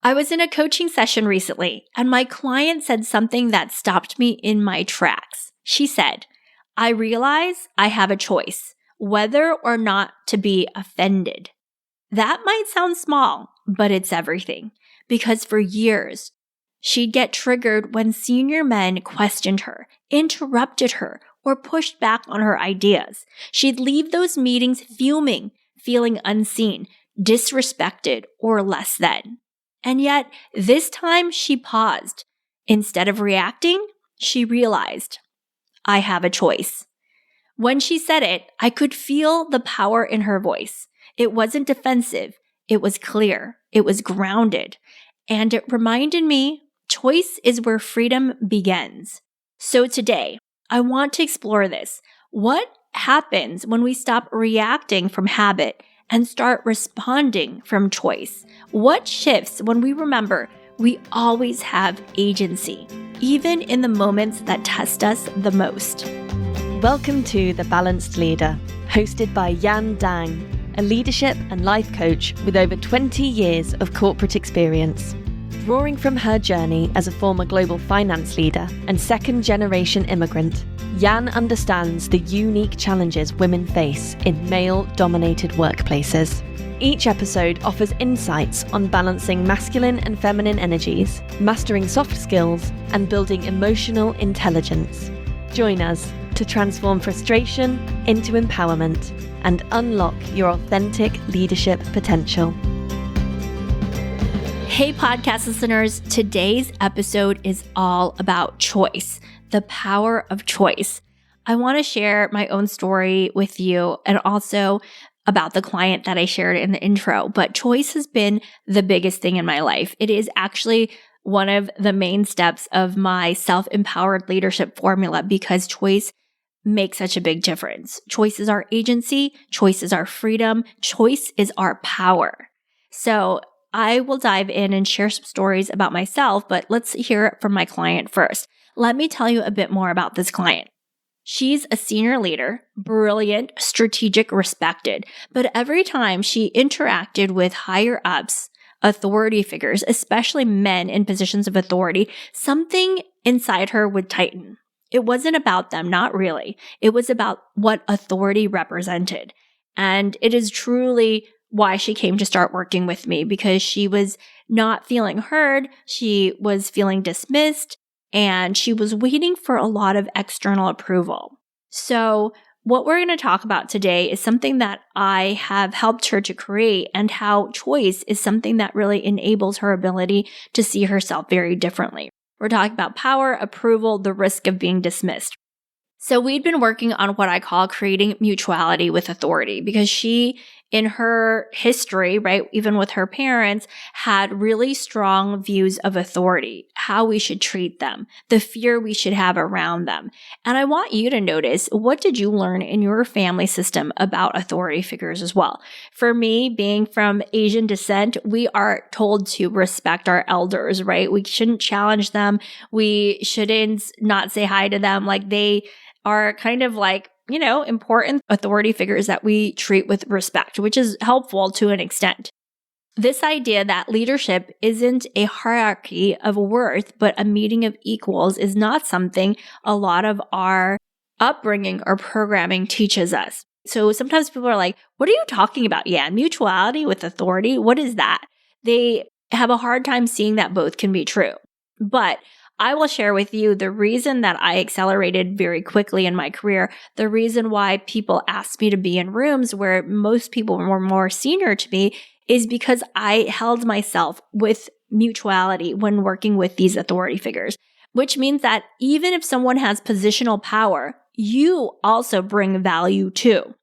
I was in a coaching session recently, and my client said something that stopped me in my tracks. She said, "I realize I have a choice, whether or not to be offended." That might sound small, but it's everything. Because for years, she'd get triggered when senior men questioned her, interrupted her, or pushed back on her ideas. She'd leave those meetings fuming, feeling unseen, disrespected, or less than. And yet, this time she paused. Instead of reacting, she realized, I have a choice. When she said it, I could feel the power in her voice. It wasn't defensive. It was clear. It was grounded. And it reminded me, choice is where freedom begins. So today, I want to explore this. What happens when we stop reacting from habit and start responding from choice? What shifts when we remember we always have agency, even in the moments that test us the most? Welcome to The Balanced Leader, hosted by Yan Dang, a leadership and life coach with over 20 years of corporate experience. Drawing from her journey as a former global finance leader and second-generation immigrant, Yan understands the unique challenges women face in male-dominated workplaces. Each episode offers insights on balancing masculine and feminine energies, mastering soft skills, and building emotional intelligence. Join us to transform frustration into empowerment and unlock your authentic leadership potential. Hey, podcast listeners, today's episode is all about choice, the power of choice. I want to share my own story with you and also about the client that I shared in the intro, but choice has been the biggest thing in my life. It is actually one of the main steps of my self-empowered leadership formula because choice makes such a big difference. Choice is our agency, choice is our freedom, choice is our power. So I will dive in and share some stories about myself, but let's hear it from my client first. Let me tell you a bit more about this client. She's a senior leader, brilliant, strategic, respected, but every time she interacted with higher ups, authority figures, especially men in positions of authority, something inside her would tighten. It wasn't about them, not really. It was about what authority represented. And it is truly why she came to start working with me, because she was not feeling heard, she was feeling dismissed, and she was waiting for a lot of external approval. So what we're going to talk about today is something that I have helped her to create, and how choice is something that really enables her ability to see herself very differently. We're talking about power, approval, the risk of being dismissed. So we'd been working on what I call creating mutuality with authority, because she, in her history, right, even with her parents, had really strong views of authority, how we should treat them, the fear we should have around them. And I want you to notice, what did you learn in your family system about authority figures as well? For me, being from Asian descent, we are told to respect our elders, right? We shouldn't challenge them. We shouldn't not say hi to them. Like, they are kind of like, important authority figures that we treat with respect, which is helpful to an extent. This idea that leadership isn't a hierarchy of worth, but a meeting of equals, is not something a lot of our upbringing or programming teaches us. So sometimes people are like, what are you talking about? Yeah, mutuality with authority, what is that? They have a hard time seeing that both can be true. But I will share with you the reason that I accelerated very quickly in my career, the reason why people asked me to be in rooms where most people were more senior to me, is because I held myself with mutuality when working with these authority figures, which means that even if someone has positional power, you also bring value too.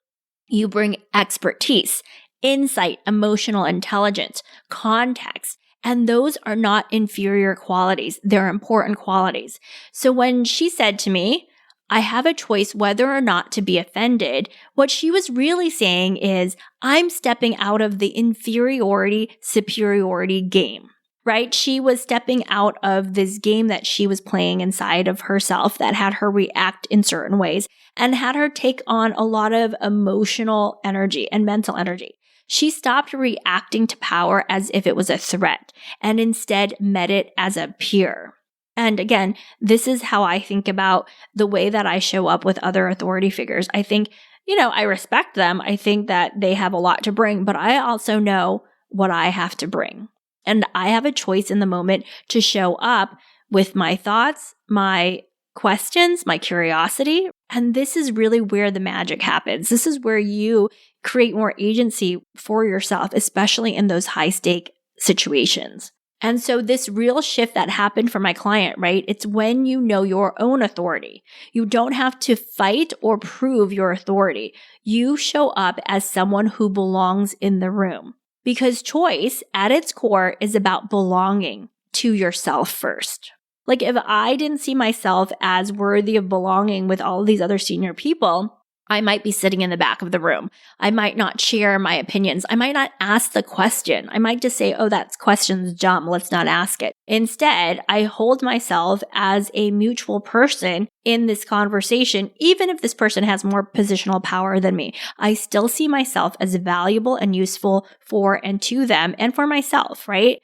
You bring expertise, insight, emotional intelligence, context. And those are not inferior qualities. They're important qualities. So when she said to me, I have a choice whether or not to be offended, what she was really saying is, I'm stepping out of the inferiority-superiority game, right? She was stepping out of this game that she was playing inside of herself that had her react in certain ways and had her take on a lot of emotional energy and mental energy. She stopped reacting to power as if it was a threat and instead met it as a peer. And again, this is how I think about the way that I show up with other authority figures. I think, I respect them. I think that they have a lot to bring, but I also know what I have to bring. And I have a choice in the moment to show up with my thoughts, my questions, my curiosity. And this is really where the magic happens. This is where you create more agency for yourself, especially in those high stake situations. And so this real shift that happened for my client, right? It's when you know your own authority. You don't have to fight or prove your authority. You show up as someone who belongs in the room. Because choice at its core is about belonging to yourself first. Like if I didn't see myself as worthy of belonging with all of these other senior people, I might be sitting in the back of the room. I might not share my opinions. I might not ask the question. I might just say, oh, that question's dumb. Let's not ask it. Instead, I hold myself as a mutual person in this conversation. Even if this person has more positional power than me, I still see myself as valuable and useful for and to them and for myself, right?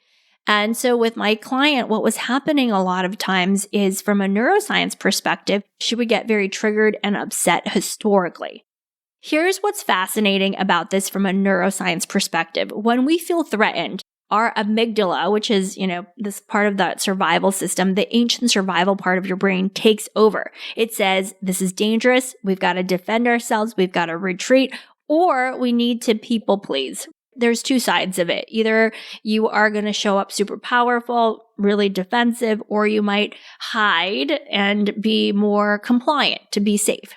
And so with my client, what was happening a lot of times is from a neuroscience perspective, she would get very triggered and upset historically. Here's what's fascinating about this from a neuroscience perspective. When we feel threatened, our amygdala, which is, this part of the survival system, the ancient survival part of your brain takes over. It says, this is dangerous. We've got to defend ourselves. We've got to retreat, or we need to people please. There's two sides of it. Either you are going to show up super powerful, really defensive, or you might hide and be more compliant to be safe.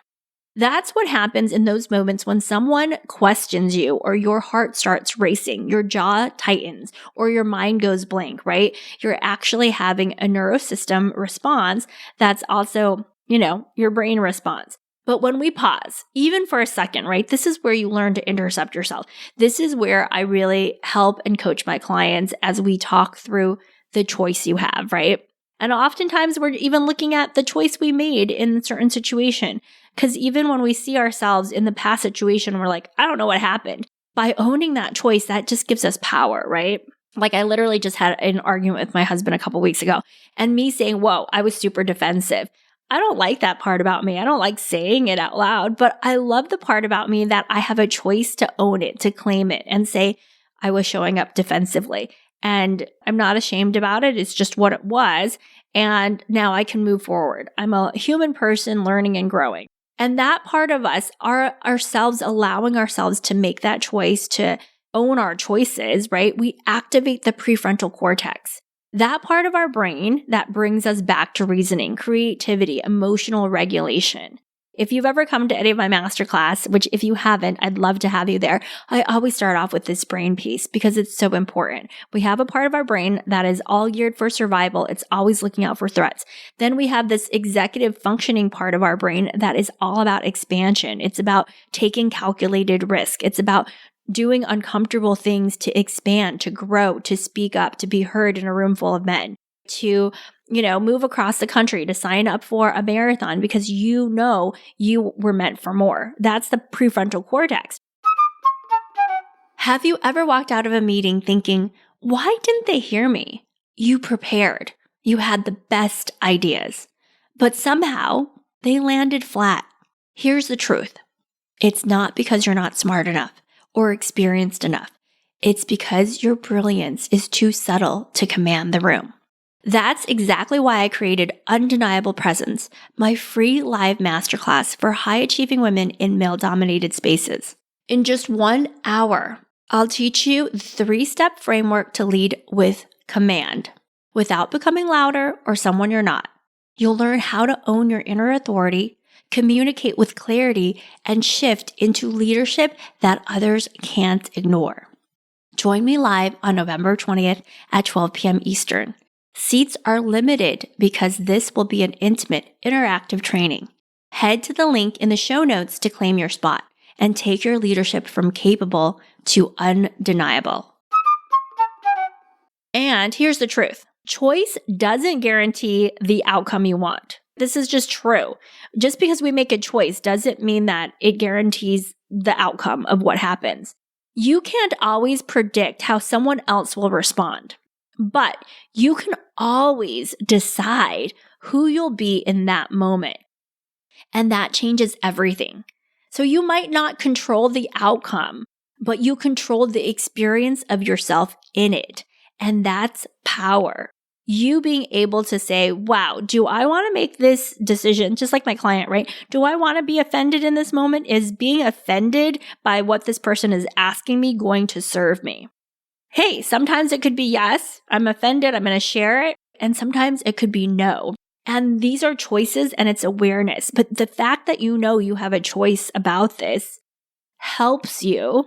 That's what happens in those moments when someone questions you or your heart starts racing, your jaw tightens, or your mind goes blank, right? You're actually having a neurosystem response that's also, your brain response. But when we pause, even for a second, right, this is where you learn to intercept yourself. This is where I really help and coach my clients as we talk through the choice you have, right? And oftentimes we're even looking at the choice we made in a certain situation. Because even when we see ourselves in the past situation, we're like, I don't know what happened. By owning that choice, that just gives us power, right? Like I literally just had an argument with my husband a couple weeks ago, and me saying, whoa, I was super defensive. I don't like that part about me. I don't like saying it out loud, but I love the part about me that I have a choice to own it, to claim it and say, I was showing up defensively and I'm not ashamed about it. It's just what it was. And now I can move forward. I'm a human person learning and growing. And that part of us are ourselves allowing ourselves to make that choice, to own our choices, right? We activate the prefrontal cortex. That part of our brain that brings us back to reasoning, creativity, emotional regulation. If you've ever come to any of my masterclass, which if you haven't, I'd love to have you there, I always start off with this brain piece because it's so important. We have a part of our brain that is all geared for survival. It's always looking out for threats. Then we have this executive functioning part of our brain that is all about expansion. It's about taking calculated risk. It's about doing uncomfortable things to expand, to grow, to speak up, to be heard in a room full of men, to, move across the country, to sign up for a marathon because you know you were meant for more. That's the prefrontal cortex. Have you ever walked out of a meeting thinking, why didn't they hear me? You prepared. You had the best ideas, but somehow they landed flat. Here's the truth. It's not because you're not smart enough or experienced enough. It's because your brilliance is too subtle to command the room. That's exactly why I created Undeniable Presence, my free live masterclass for high-achieving women in male-dominated spaces. In just 1 hour, I'll teach you the 3-step framework to lead with command, without becoming louder or someone you're not. You'll learn how to own your inner authority, communicate with clarity, and shift into leadership that others can't ignore. Join me live on November 20th at 12 p.m. Eastern. Seats are limited because this will be an intimate, interactive training. Head to the link in the show notes to claim your spot and take your leadership from capable to undeniable. And here's the truth. Choice doesn't guarantee the outcome you want. This is just true. Just because we make a choice doesn't mean that it guarantees the outcome of what happens. You can't always predict how someone else will respond, but you can always decide who you'll be in that moment. And that changes everything. So you might not control the outcome, but you control the experience of yourself in it. And that's power. You being able to say, wow, do I want to make this decision? Just like my client, right? Do I want to be offended in this moment? Is being offended by what this person is asking me going to serve me? Hey, sometimes it could be yes, I'm offended, I'm going to share it. And sometimes it could be no. And these are choices and it's awareness. But the fact that you know you have a choice about this helps you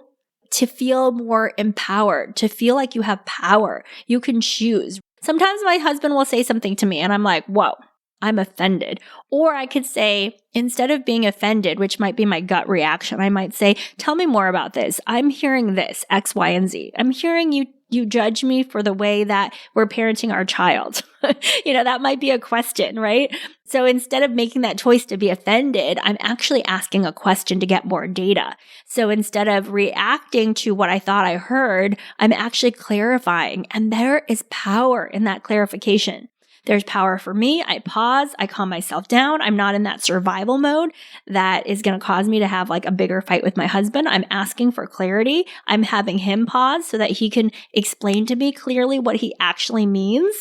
to feel more empowered, to feel like you have power. You can choose. Sometimes my husband will say something to me and I'm like, whoa, I'm offended. Or I could say, instead of being offended, which might be my gut reaction, I might say, tell me more about this. I'm hearing this, X, Y, and Z. I'm hearing you judge me for the way that we're parenting our child. That might be a question, right? So instead of making that choice to be offended, I'm actually asking a question to get more data. So instead of reacting to what I thought I heard, I'm actually clarifying. And there is power in that clarification. There's power for me. I pause. I calm myself down. I'm not in that survival mode that is going to cause me to have like a bigger fight with my husband. I'm asking for clarity. I'm having him pause so that he can explain to me clearly what he actually means.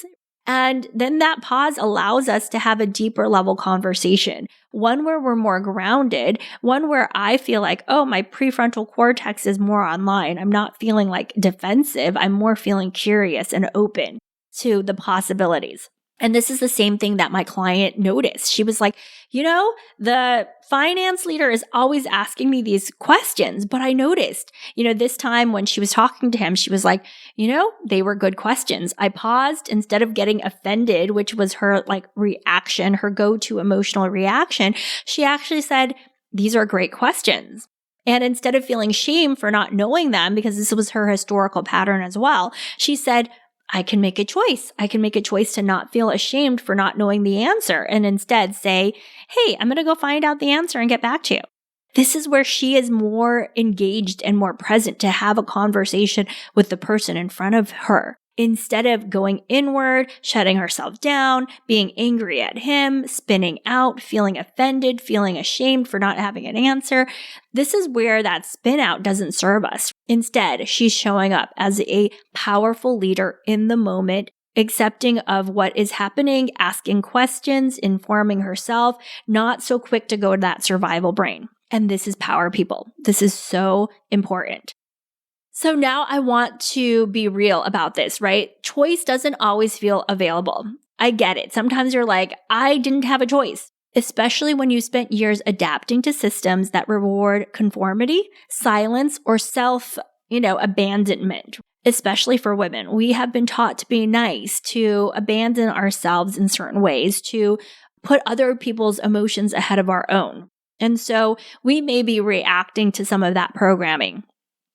And then that pause allows us to have a deeper level conversation, one where we're more grounded, one where I feel like, oh, my prefrontal cortex is more online. I'm not feeling like defensive. I'm more feeling curious and open to the possibilities. And this is the same thing that my client noticed. She was like, the finance leader is always asking me these questions, but I noticed, this time when she was talking to him, she was like, they were good questions. I paused instead of getting offended, which was her like reaction, her go-to emotional reaction. She actually said, these are great questions. And instead of feeling shame for not knowing them, because this was her historical pattern as well, she said, I can make a choice. I can make a choice to not feel ashamed for not knowing the answer and instead say, hey, I'm going to go find out the answer and get back to you. This is where she is more engaged and more present to have a conversation with the person in front of her. Instead of going inward, shutting herself down, being angry at him, spinning out, feeling offended, feeling ashamed for not having an answer. This is where that spin out doesn't serve us. Instead, she's showing up as a powerful leader in the moment, accepting of what is happening, asking questions, informing herself, not so quick to go to that survival brain. And this is power, people. This is so important. So now I want to be real about this, right? Choice doesn't always feel available. I get it. Sometimes you're like, I didn't have a choice, especially when you spent years adapting to systems that reward conformity, silence, or abandonment. Especially for women, we have been taught to be nice, to abandon ourselves in certain ways, to put other people's emotions ahead of our own. And so we may be reacting to some of that programming.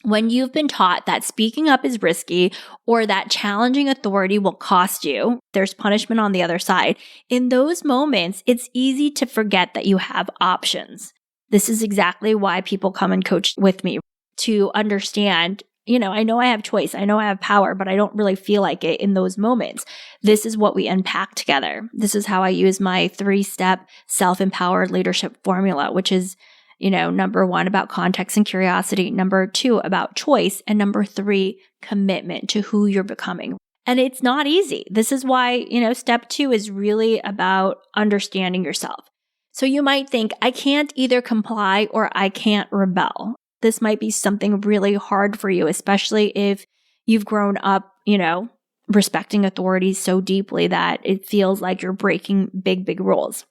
When you've been taught that speaking up is risky or that challenging authority will cost you, there's punishment on the other side. In those moments, it's easy to forget that you have options. This is exactly why people come and coach with me, to understand, I know I have choice, I know I have power, but I don't really feel like it in those moments. This is what we unpack together. This is how I use my 3-step self-empowered leadership formula, which is number 1, about context and curiosity. Number 2, about choice. And number 3, commitment to who you're becoming. And it's not easy. This is why, step 2 is really about understanding yourself. So you might think, I can't either comply or I can't rebel. This might be something really hard for you, especially if you've grown up, respecting authorities so deeply that it feels like you're breaking big, big rules.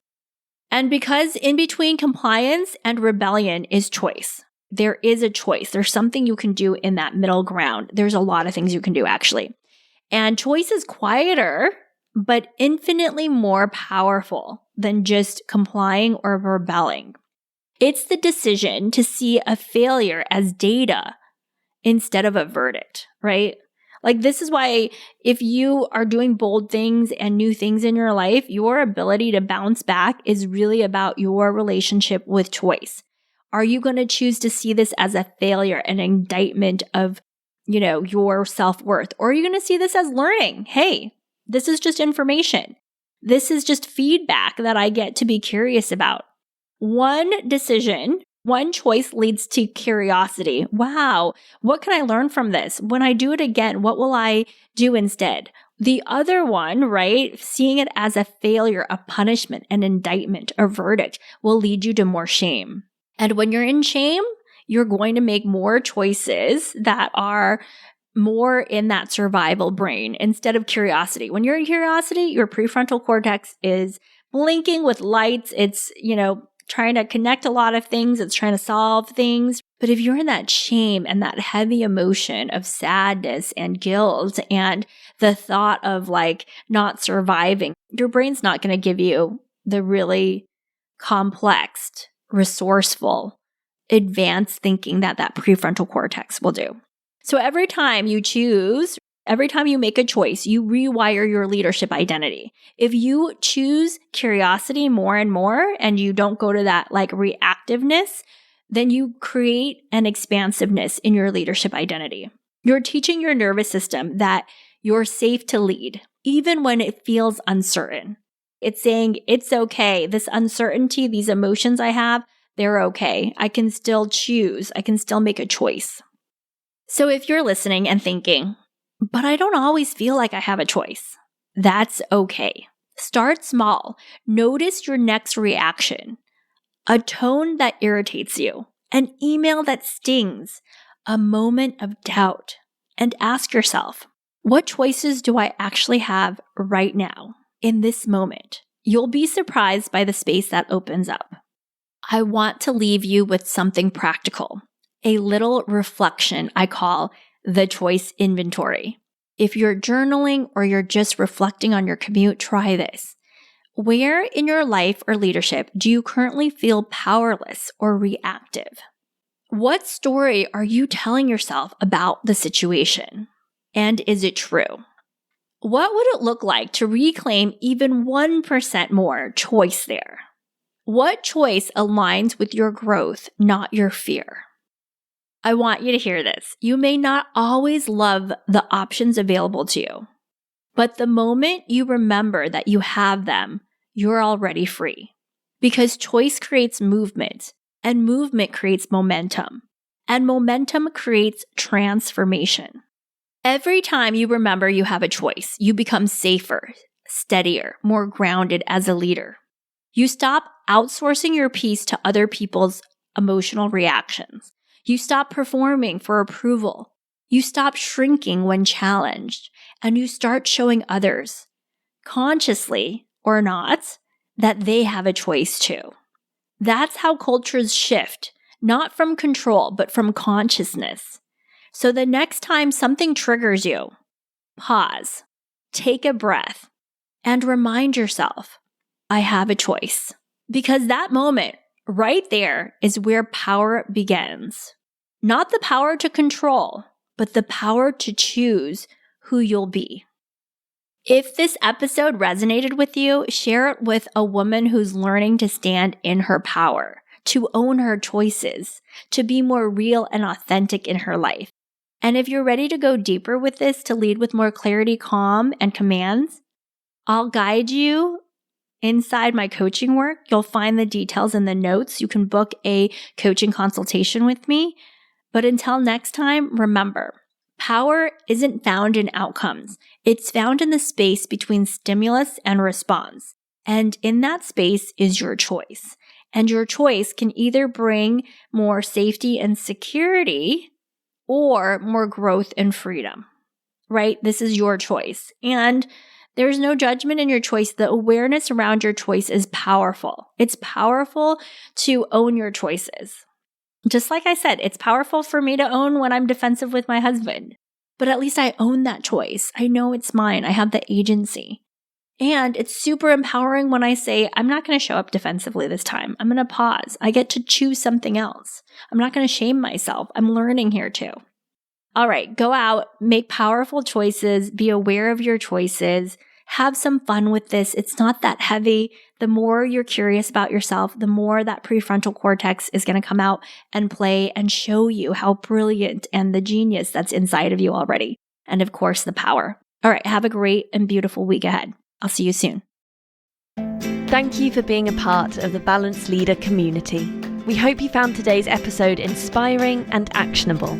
And because in between compliance and rebellion is choice. There is a choice. There's something you can do in that middle ground. There's a lot of things you can do, actually. And choice is quieter, but infinitely more powerful than just complying or rebelling. It's the decision to see a failure as data instead of a verdict, right? Like, this is why if you are doing bold things and new things in your life, your ability to bounce back is really about your relationship with choice. Are you going to choose to see this as a failure, an indictment of, your self-worth? Or are you going to see this as learning? Hey, this is just information. This is just feedback that I get to be curious about. One decision, one choice leads to curiosity. Wow, what can I learn from this? When I do it again, what will I do instead? The other one, right, seeing it as a failure, a punishment, an indictment, a verdict will lead you to more shame. And when you're in shame, you're going to make more choices that are more in that survival brain instead of curiosity. When you're in curiosity, your prefrontal cortex is blinking with lights. It's, trying to connect a lot of things. It's trying to solve things. But if you're in that shame and that heavy emotion of sadness and guilt and the thought of not surviving, your brain's not going to give you the really complex, resourceful, advanced thinking that prefrontal cortex will do. So every time you make a choice, you rewire your leadership identity. If you choose curiosity more and more and you don't go to that reactiveness, then you create an expansiveness in your leadership identity. You're teaching your nervous system that you're safe to lead, even when it feels uncertain. It's saying, it's okay. This uncertainty, these emotions I have, they're okay. I can still choose. I can still make a choice. So if you're listening and thinking, but I don't always feel like I have a choice, that's okay. Start small. Notice your next reaction. A tone that irritates you, an email that stings, a moment of doubt, and ask yourself, what choices do I actually have right now in this moment? You'll be surprised by the space that opens up. I want to leave you with something practical, a little reflection I call the choice inventory. If you're journaling or you're just reflecting on your commute, try this. Where in your life or leadership do you currently feel powerless or reactive? What story are you telling yourself about the situation? And is it true? What would it look like to reclaim even 1% more choice there? What choice aligns with your growth, not your fear? I want you to hear this. You may not always love the options available to you, but the moment you remember that you have them, you're already free. Because choice creates movement, and movement creates momentum, and momentum creates transformation. Every time you remember you have a choice, you become safer, steadier, more grounded as a leader. You stop outsourcing your peace to other people's emotional reactions. You stop performing for approval. You stop shrinking when challenged, and you start showing others, consciously or not, that they have a choice too. That's how cultures shift, not from control, but from consciousness. So the next time something triggers you, pause, take a breath, and remind yourself, I have a choice. Because that moment right there is where power begins. Not the power to control, but the power to choose who you'll be. If this episode resonated with you, share it with a woman who's learning to stand in her power, to own her choices, to be more real and authentic in her life. And if you're ready to go deeper with this, to lead with more clarity, calm, and commands, I'll guide you inside my coaching work. You'll find the details in the notes. You can book a coaching consultation with me. But until next time, remember, power isn't found in outcomes. It's found in the space between stimulus and response. And in that space is your choice. And your choice can either bring more safety and security or more growth and freedom, right? This is your choice. And there's no judgment in your choice. The awareness around your choice is powerful. It's powerful to own your choices. Just like I said, it's powerful for me to own when I'm defensive with my husband. But at least I own that choice. I know it's mine. I have the agency. And it's super empowering when I say, I'm not going to show up defensively this time. I'm going to pause. I get to choose something else. I'm not going to shame myself. I'm learning here too. All right, go out, make powerful choices, be aware of your choices, have some fun with this. It's not that heavy. The more you're curious about yourself, the more that prefrontal cortex is going to come out and play and show you how brilliant and the genius that's inside of you already. And of course, the power. All right, have a great and beautiful week ahead. I'll see you soon. Thank you for being a part of the Balanced Leader community. We hope you found today's episode inspiring and actionable.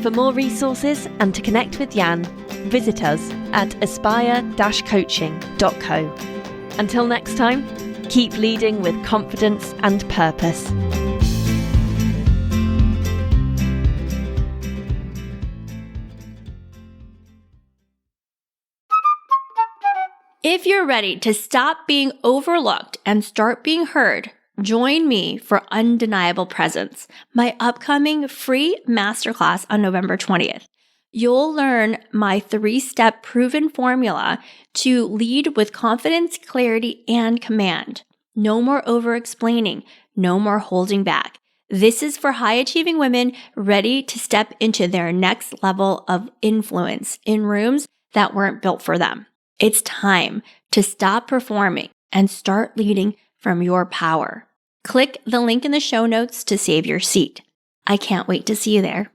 For more resources and to connect with Jan, visit us at aspire-coaching.co. Until next time, keep leading with confidence and purpose. If you're ready to stop being overlooked and start being heard, join me for Undeniable Presence, my upcoming free masterclass on November 20th. You'll learn my 3-step proven formula to lead with confidence, clarity, and command. No more over-explaining, no more holding back. This is for high-achieving women ready to step into their next level of influence in rooms that weren't built for them. It's time to stop performing and start leading from your power. Click the link in the show notes to save your seat. I can't wait to see you there.